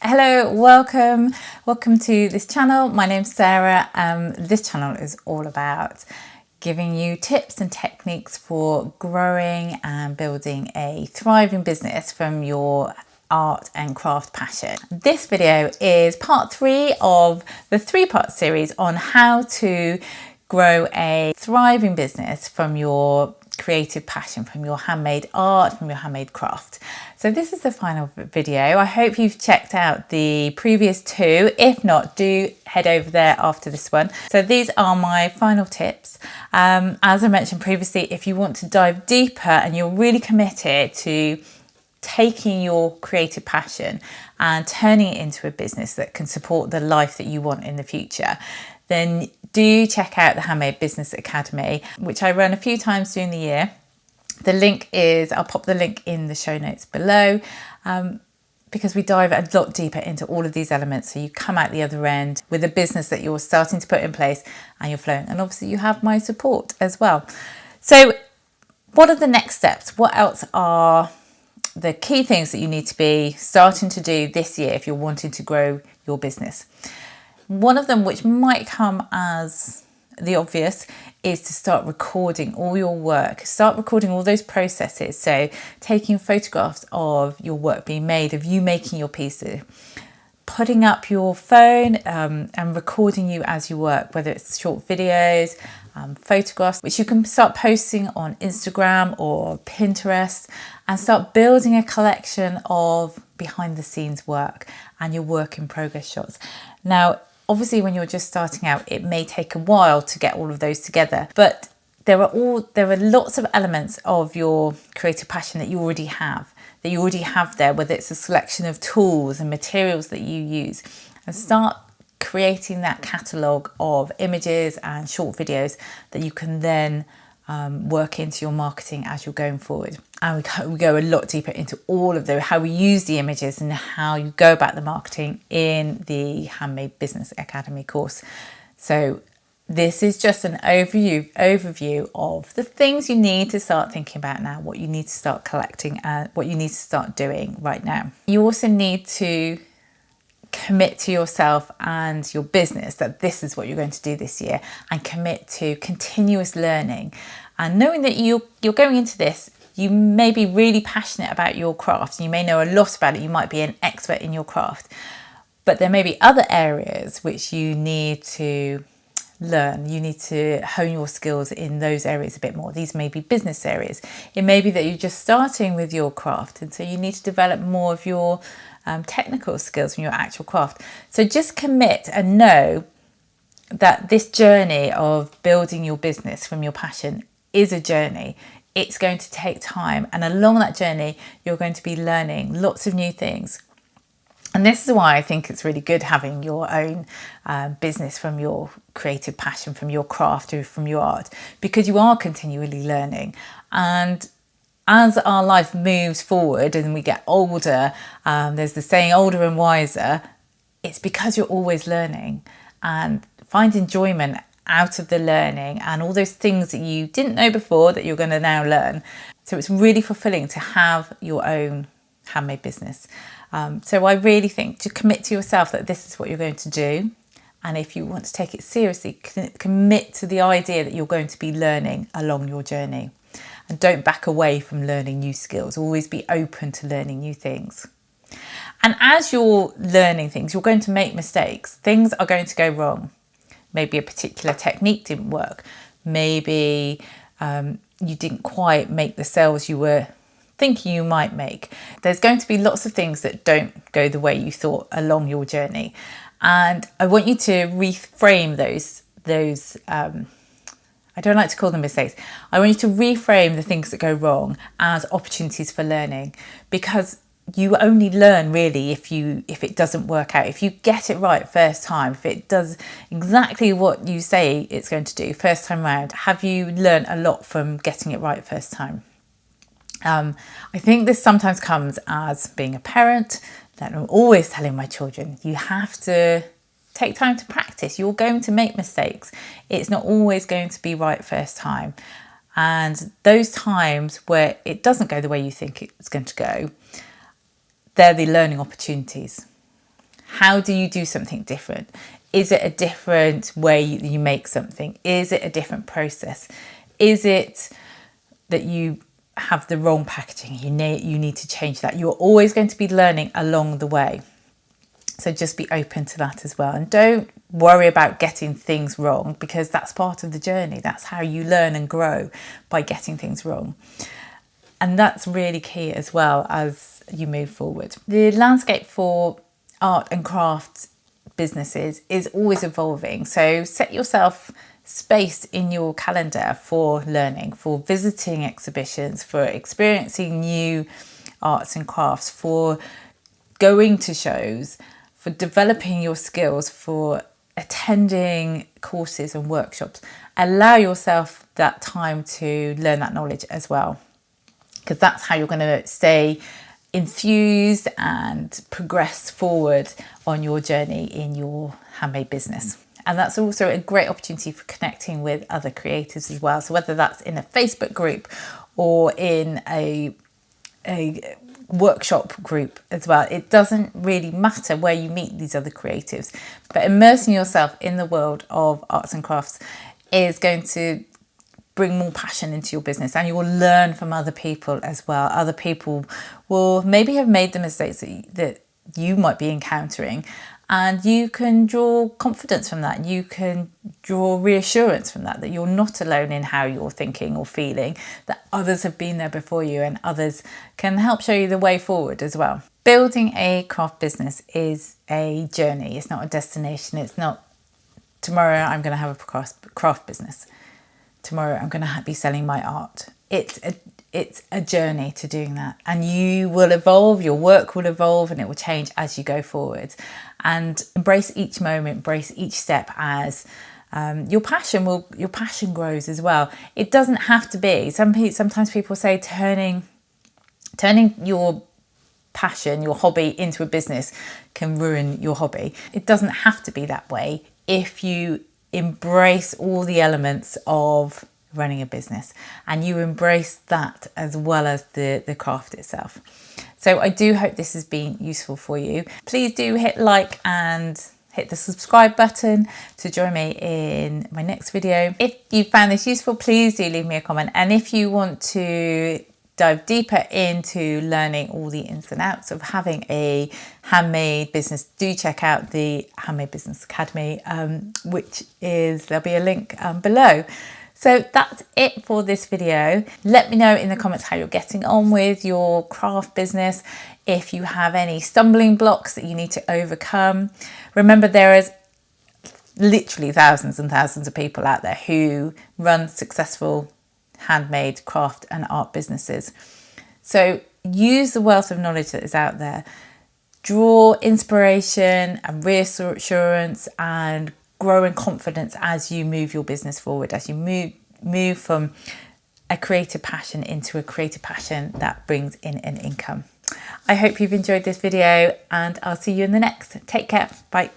Hello, welcome to this channel. My name's Sarah. This channel is all about giving you tips and techniques for growing and building a thriving business from your art and craft passion. This video is part 3 of the 3-part series on how to grow a thriving business from your creative passion, from your handmade art, from your handmade craft. So this is the final video. I hope you've checked out the previous 2. If not, do head over there after this one. So these are my final tips. As I mentioned previously, if you want to dive deeper and you're really committed to taking your creative passion and turning it into a business that can support the life that you want in the future, then do check out the Handmade Business Academy, which I run a few times during the year. The link is, I'll pop the link in the show notes below, because we dive a lot deeper into all of these elements. So you come out the other end with a business that you're starting to put in place and you're flowing. And obviously you have my support as well. So what are the next steps? What else are the key things that you need to be starting to do this year if you're wanting to grow your business? One of them, which might come as the obvious, is to start recording all your work. Start recording all those processes. So taking photographs of your work being made, of you making your pieces, putting up your phone and recording you as you work, whether it's short videos, photographs, which you can start posting on Instagram or Pinterest, and start building a collection of behind the scenes work and your work in progress shots. Now, obviously, when you're just starting out, it may take a while to get all of those together, but there are lots of elements of your creative passion that you already have there, whether it's a selection of tools and materials that you use, and start creating that catalogue of images and short videos that you can then work into your marketing as you're going forward. And we go a lot deeper into all of how we use the images and how you go about the marketing in the Handmade Business Academy course. So this is just an overview of the things you need to start thinking about now, what you need to start collecting and what you need to start doing right now. You also need to commit to yourself and your business that this is what you're going to do this year, and commit to continuous learning, and knowing that you're going into this, you may be really passionate about your craft, you may know a lot about it, you might be an expert in your craft, but there may be other areas which you need to learn. You need to hone your skills in those areas a bit more. These may be business areas. It may be that you're just starting with your craft, and so you need to develop more of your technical skills from your actual craft. So just commit and know that this journey of building your business from your passion is a journey. It's going to take time, and along that journey you're going to be learning lots of new things. And this is why I think it's really good having your own business from your creative passion, from your craft or from your art, because you are continually learning. And as our life moves forward and we get older, there's the saying, older and wiser. It's because you're always learning, and find enjoyment out of the learning and all those things that you didn't know before that you're going to now learn. So it's really fulfilling to have your own handmade business. So I really think to commit to yourself that this is what you're going to do. And if you want to take it seriously, commit to the idea that you're going to be learning along your journey. And don't back away from learning new skills. Always be open to learning new things. And as you're learning things, you're going to make mistakes. Things are going to go wrong. Maybe a particular technique didn't work. Maybe you didn't quite make the sales you were thinking you might make. There's going to be lots of things that don't go the way you thought along your journey. And I want you to reframe those I don't like to call them mistakes. I want you to reframe the things that go wrong as opportunities for learning, because you only learn really if it doesn't work out. If you get it right first time, if it does exactly what you say it's going to do first time round, have you learned a lot from getting it right first time? I think this sometimes comes as being a parent, that I'm always telling my children, you have to take time to practice. You're going to make mistakes. It's not always going to be right first time. And those times where it doesn't go the way you think it's going to go, they're the learning opportunities. How do you do something different? Is it a different way you make something? Is it a different process? Is it that you have the wrong packaging? You need to change that. You're always going to be learning along the way. So just be open to that as well. And don't worry about getting things wrong, because that's part of the journey. That's how you learn and grow, by getting things wrong. And that's really key as well as you move forward. The landscape for art and craft businesses is always evolving. So set yourself space in your calendar for learning, for visiting exhibitions, for experiencing new arts and crafts, for going to shows, for developing your skills, for attending courses and workshops. Allow yourself that time to learn that knowledge as well, because that's how you're going to stay infused and progress forward on your journey in your handmade business. And that's also a great opportunity for connecting with other creatives as well. So whether that's in a Facebook group or in a workshop group as well, it doesn't really matter where you meet these other creatives, but immersing yourself in the world of arts and crafts is going to bring more passion into your business, and you will learn from other people as well. Other people will maybe have made the mistakes that you might be encountering, and you can draw confidence from that. You can draw reassurance from that you're not alone in how you're thinking or feeling, that others have been there before you, and others can help show you the way forward as well. Building a craft business is a journey. It's not a destination. It's not tomorrow I'm going to have a craft business. Tomorrow I'm going to be selling my art. It's a journey to doing that, and you will evolve, your work will evolve, and it will change as you go forward. And embrace each moment, embrace each step as your passion grows as well. It doesn't have to be. Sometimes people say turning your passion, your hobby, into a business can ruin your hobby. It doesn't have to be that way if you embrace all the elements of running a business, and you embrace that as well as the craft itself. So I do hope this has been useful for you. Please do hit like and hit the subscribe button to join me in my next video. If you found this useful, please do leave me a comment. And if you want to dive deeper into learning all the ins and outs of having a handmade business, do check out the Handmade Business Academy, there'll be a link below. So that's it for this video. Let me know in the comments how you're getting on with your craft business. If you have any stumbling blocks that you need to overcome. Remember, there is literally thousands and thousands of people out there who run successful handmade craft and art businesses. So use the wealth of knowledge that is out there. Draw inspiration and reassurance and growing confidence as you move your business forward, as you move from a creative passion into a creative passion that brings in an income. I hope you've enjoyed this video, and I'll see you in the next. Take care. Bye.